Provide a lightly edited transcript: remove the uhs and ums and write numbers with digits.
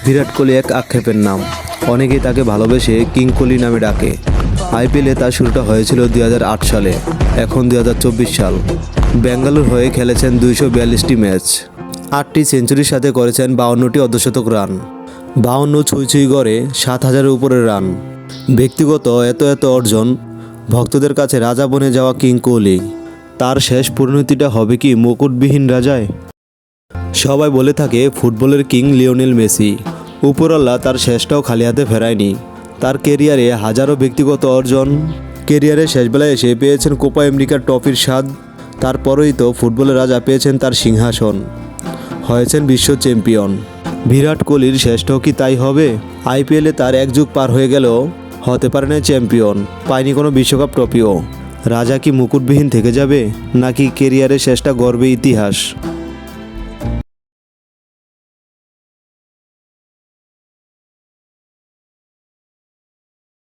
বিরাট কোহলি এক আক্ষেপের নাম, অনেকেই তাকে ভালোবেসে কিং কোহলি নামে ডাকে। আইপিএলে তার শুরুটা হয়েছিল 2008 সালে, এখন 2024 সাল। বেঙ্গালুরু হয়ে খেলেছেন 242টি ম্যাচ, 8টি সেঞ্চুরির সাথে করেছেন 52টি অর্ধশতক রান, 52 ছুঁই গড়ে 7,000-এর উপরে রান। ব্যক্তিগত এত অর্জন, ভক্তদের কাছে রাজা বনে যাওয়া কিং কোহলি। তার শেষ পরিণতিটা হবে কি মুকুটবিহীন রাজায়? সবাই বলে থাকে ফুটবলের কিং লিওনেল মেসি, উপরআল্লাহ তার শেষটাও খালি হাতে ফেরায়নি। তার কেরিয়ারে হাজারো ব্যক্তিগত অর্জন, কেরিয়ারের শেষবেলায় এসে পেয়েছেন কোপা আমেরিকার ট্রফির স্বাদ। তারপরেই তো ফুটবলের রাজা পেয়েছেন তার সিংহাসন, হয়েছেন বিশ্ব চ্যাম্পিয়ন। বিরাট কোহলির শেষটাও কি তাই হবে? আইপিএলে তার এক যুগ পার হয়ে গেলেও হতে পারে না চ্যাম্পিয়ন, পায়নি কোনো বিশ্বকাপ ট্রফিও। রাজা কি মুকুটবিহীন থেকে যাবে, নাকি কেরিয়ারের শেষটা গর্বে ইতিহাস?